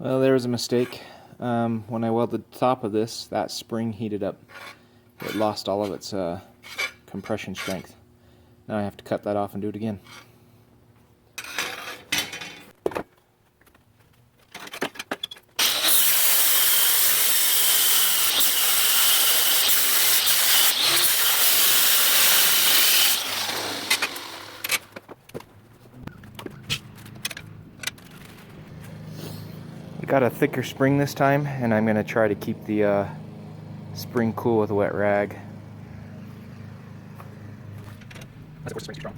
Well, there was a mistake. When I welded the top of this, that spring heated up. It lost all of its compression strength. Now I have to cut that off and do it again. I got a thicker spring this time, and I'm going to try to keep the spring cool with a wet rag. That's the spring's too strong.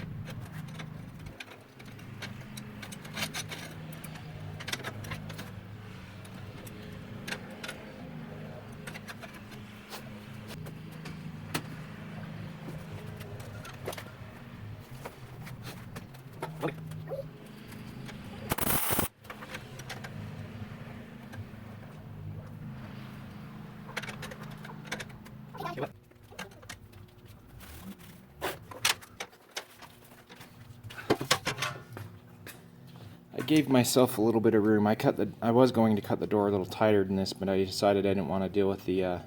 I gave myself a little bit of room. I was going to cut the door a little tighter than this, but I decided I didn't want to deal with the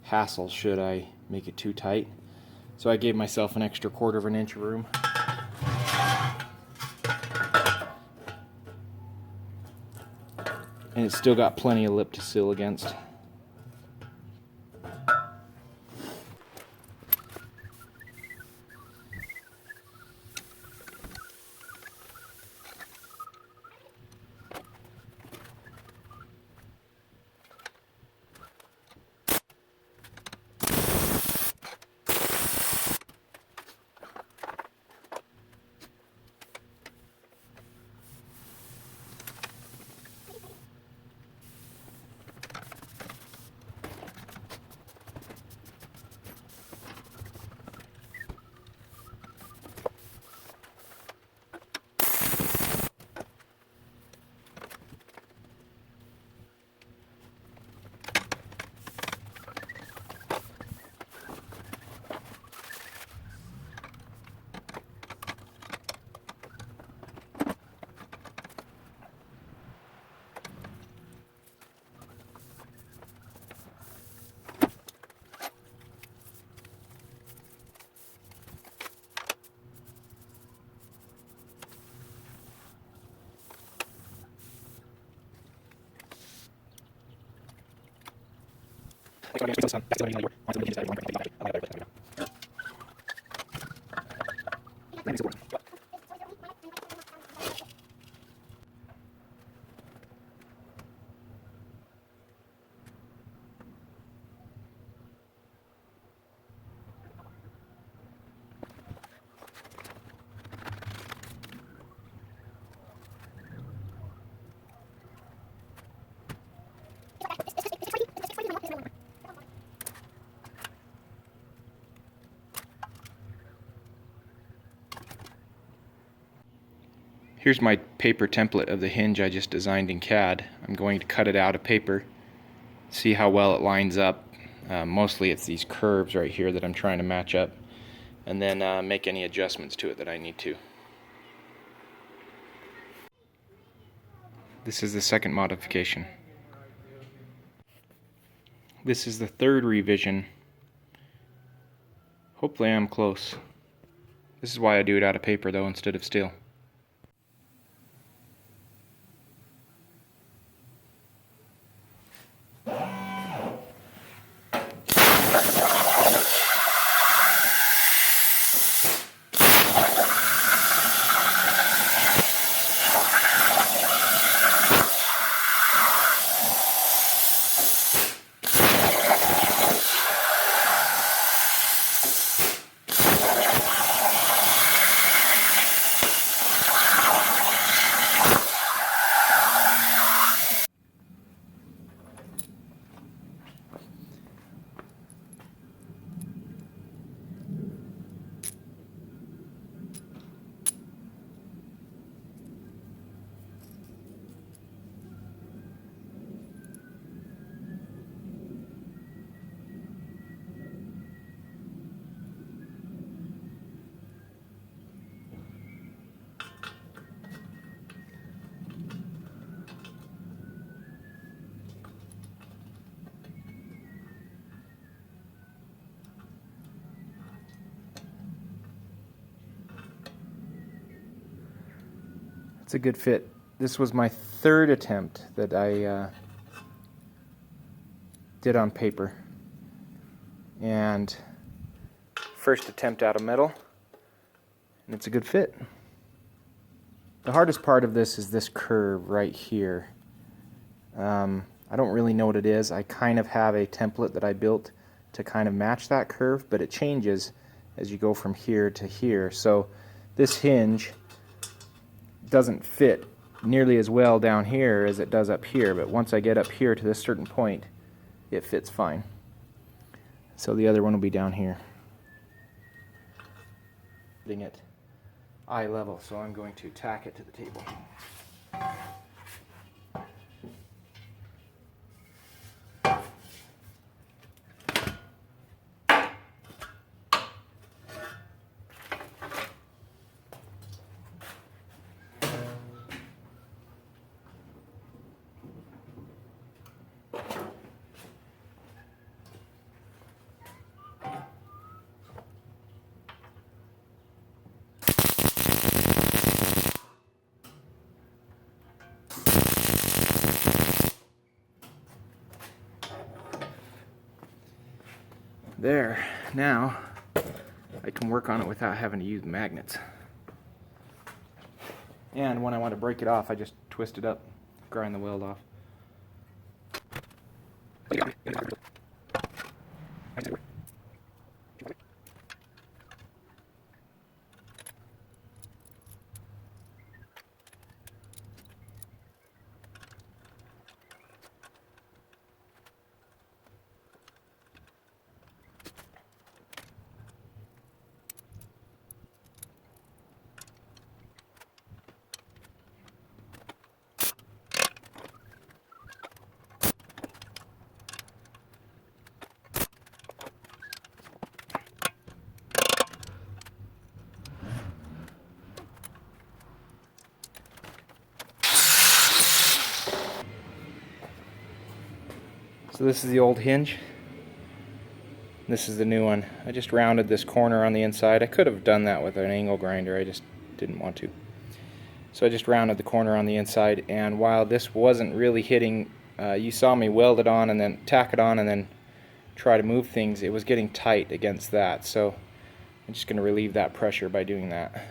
hassle should I make it too tight. So I gave myself an extra 1/4 of an inch of room. And it's still got plenty of lip to seal against. Here's my paper template of the hinge I just designed in CAD. I'm going to cut it out of paper, see how well it lines up. Mostly it's these curves right here that I'm trying to match up, and then make any adjustments to it that I need to. This is the second modification. This is the third revision. Hopefully I'm close. This is why I do it out of paper though instead of steel. It's a good fit. This was my third attempt that I did on paper. And first attempt out of metal, and it's a good fit. The hardest part of this is this curve right here. I don't really know what it is. I kind of have a template that I built to kind of match that curve, but it changes as you go from here to here. So this hinge doesn't fit nearly as well down here as it does up here, but once I get up here to this certain point, it fits fine. So the other one will be down here. Putting it eye level, so I'm going to tack it to the table. There, now I can work on it without having to use magnets. And when I want to break it off, I just twist it up, grind the weld off. So this is the old hinge. This is the new one. I just rounded this corner on the inside. I could have done that with an angle grinder, I just didn't want to. So I just rounded the corner on the inside, and while this wasn't really hitting, you saw me weld it on and then tack it on and then try to move things, it was getting tight against that. So I'm just going to relieve that pressure by doing that.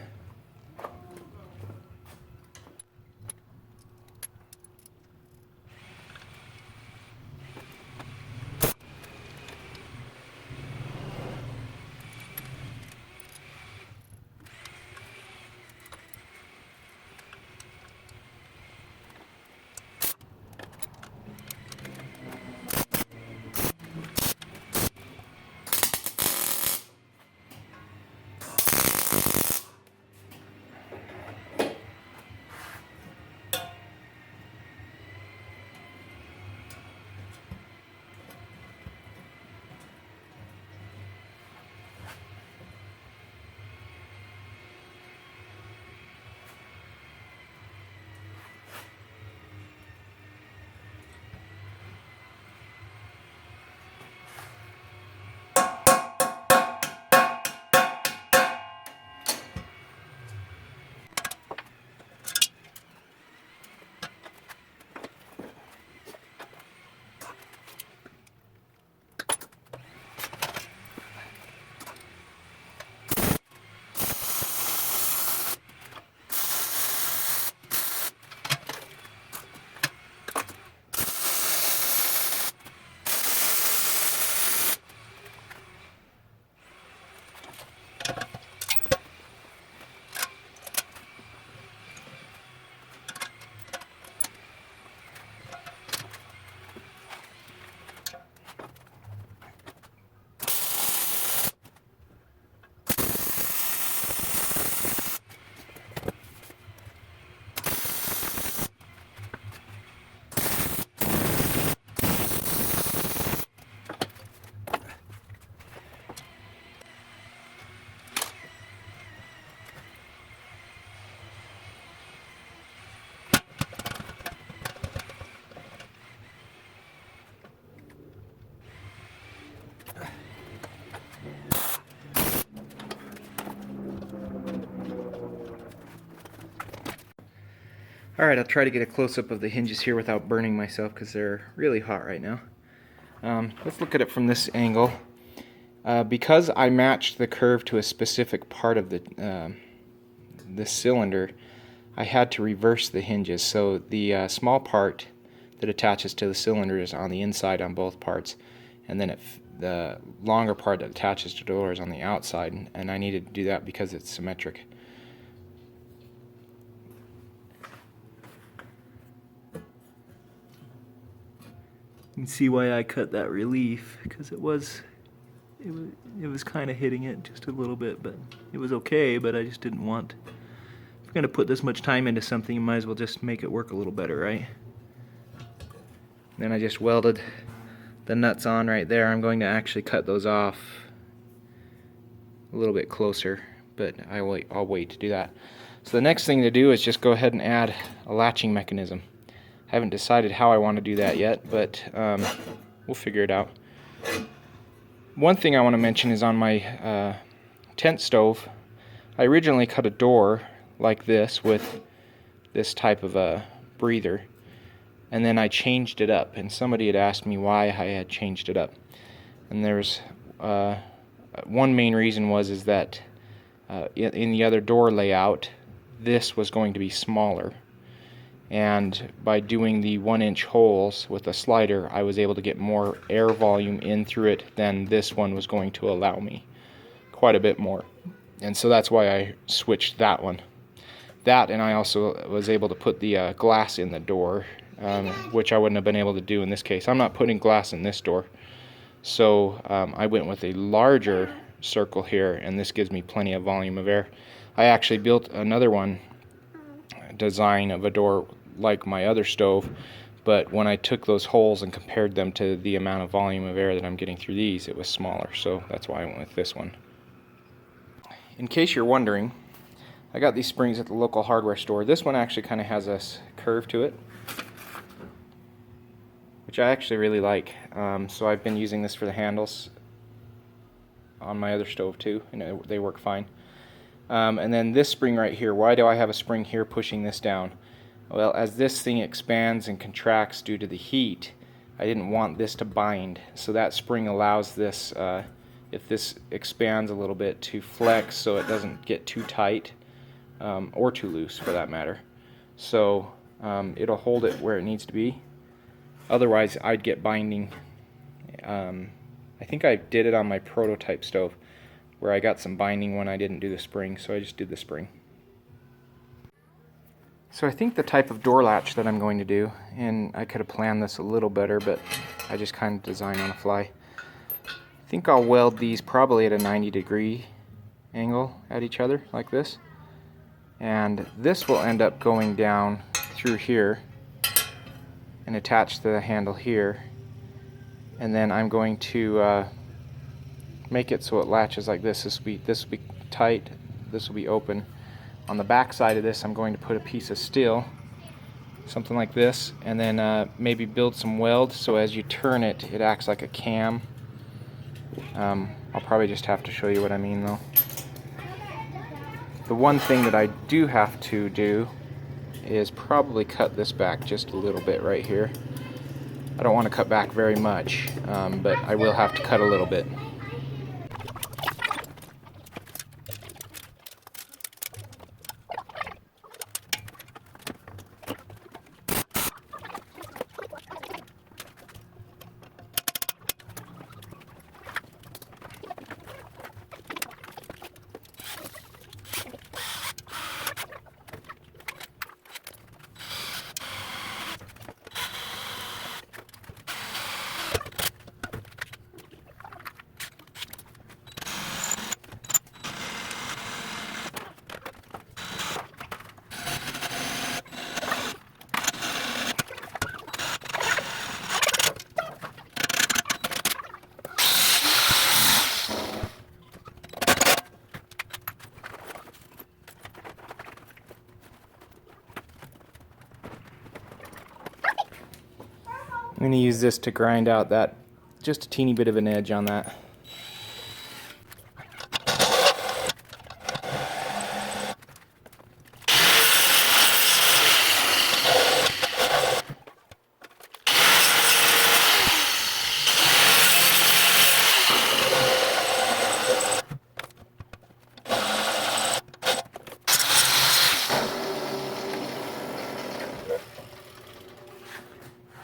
Alright, I'll try to get a close-up of the hinges here without burning myself because they're really hot right now. Let's look at it from this angle. Because I matched the curve to a specific part of the cylinder, I had to reverse the hinges. So the small part that attaches to the cylinder is on the inside on both parts, and then the longer part that attaches to the door is on the outside, and I needed to do that because it's symmetric. You can see why I cut that relief, because it was kind of hitting it just a little bit, but it was okay. But I just didn't want. If you're gonna put this much time into something, you might as well just make it work a little better, right? Then I just welded the nuts on right there. I'm going to actually cut those off a little bit closer, but I'll wait to do that. So the next thing to do is just go ahead and add a latching mechanism. I haven't decided how I want to do that yet, but we'll figure it out. One thing I want to mention is on my tent stove, I originally cut a door like this with this type of a breather, and then I changed it up, and somebody had asked me why I had changed it up. And there's one main reason is that in the other door layout, this was going to be smaller. And by doing the 1-inch holes with a slider, I was able to get more air volume in through it than this one was going to allow me. Quite a bit more. And so that's why I switched that one. That, and I also was able to put the glass in the door, which I wouldn't have been able to do in this case. I'm not putting glass in this door. So I went with a larger circle here, and this gives me plenty of volume of air. I actually built another one, design of a door like my other stove, but when I took those holes and compared them to the amount of volume of air that I'm getting through these, it was smaller, so that's why I went with this one. In case you're wondering, I got these springs at the local hardware store. This one actually kind of has a curve to it, which I actually really like. So I've been using this for the handles on my other stove too, and they work fine. And then this spring right here, why do I have a spring here pushing this down? Well, as this thing expands and contracts due to the heat, I didn't want this to bind. So that spring allows this, if this expands a little bit, to flex so it doesn't get too tight, or too loose for that matter. So it'll hold it where it needs to be. Otherwise, I'd get binding. I think I did it on my prototype stove, where I got some binding when I didn't do the spring, so I just did the spring. So I think the type of door latch that I'm going to do, and I could have planned this a little better, but I just kind of designed on the fly. I think I'll weld these probably at a 90-degree angle at each other, like this. And this will end up going down through here and attach to the handle here. And then I'm going to make it so it latches like this. This will be tight, this will be open. On the back side of this, I'm going to put a piece of steel, something like this, and then maybe build some weld so as you turn it, it acts like a cam. I'll probably just have to show you what I mean though. The one thing that I do have to do is probably cut this back just a little bit right here. I don't want to cut back very much, but I will have to cut a little bit. I'm going to use this to grind out that, just a teeny bit of an edge on that.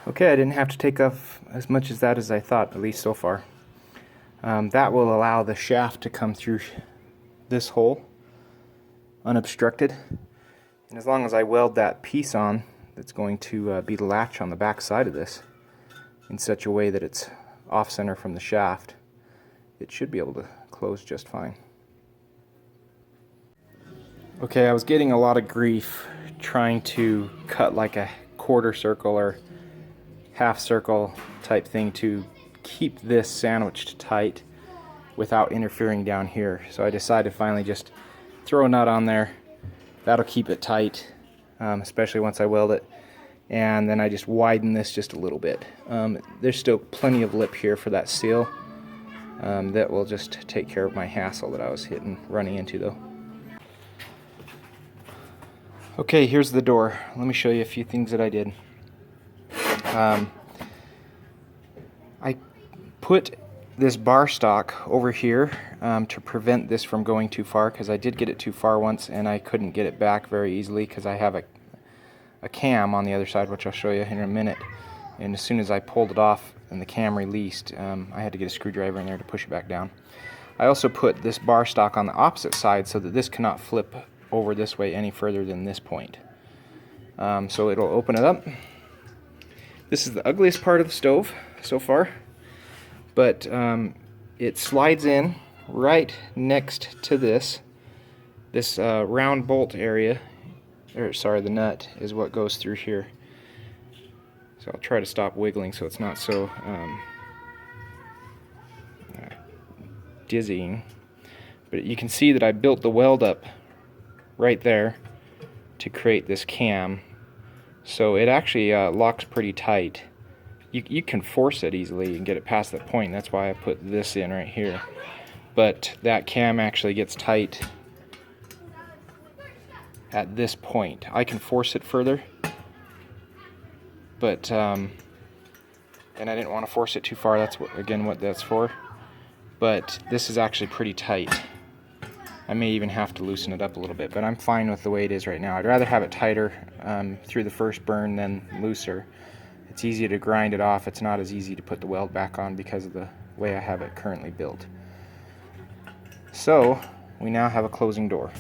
Okay, I didn't have to take off as much as that as I thought, at least so far. That will allow the shaft to come through this hole unobstructed. And as long as I weld that piece on, that's going to be the latch on the back side of this in such a way that it's off center from the shaft, it should be able to close just fine. Okay, I was getting a lot of grief trying to cut like a quarter circle or half circle type thing to keep this sandwiched tight without interfering down here. So I decided finally just throw a nut on there. That'll keep it tight, especially once I weld it. And then I just widen this just a little bit. There's still plenty of lip here for that seal. That will just take care of my hassle that I was running into though. Okay, here's the door. Let me show you a few things that I did. I put this bar stock over here to prevent this from going too far, because I did get it too far once and I couldn't get it back very easily because I have a cam on the other side, which I'll show you in a minute. And as soon as I pulled it off and the cam released, I had to get a screwdriver in there to push it back down. I also put this bar stock on the opposite side so that this cannot flip over this way any further than this point. So it'll open it up. This is the ugliest part of the stove so far, but it slides in right next to this round bolt area, or sorry, the nut is what goes through here. So I'll try to stop wiggling so it's not so dizzying. But you can see that I built the weld up right there to create this cam, so it actually locks pretty tight. You can force it easily and get it past that point. That's why I put this in right here. But that cam actually gets tight at this point. I can force it further, but and I didn't want to force it too far. That's what that's for. But this is actually pretty tight. I may even have to loosen it up a little bit, but I'm fine with the way it is right now. I'd rather have it tighter through the first burn than looser. It's easy to grind it off. It's not as easy to put the weld back on because of the way I have it currently built. So we now have a closing door.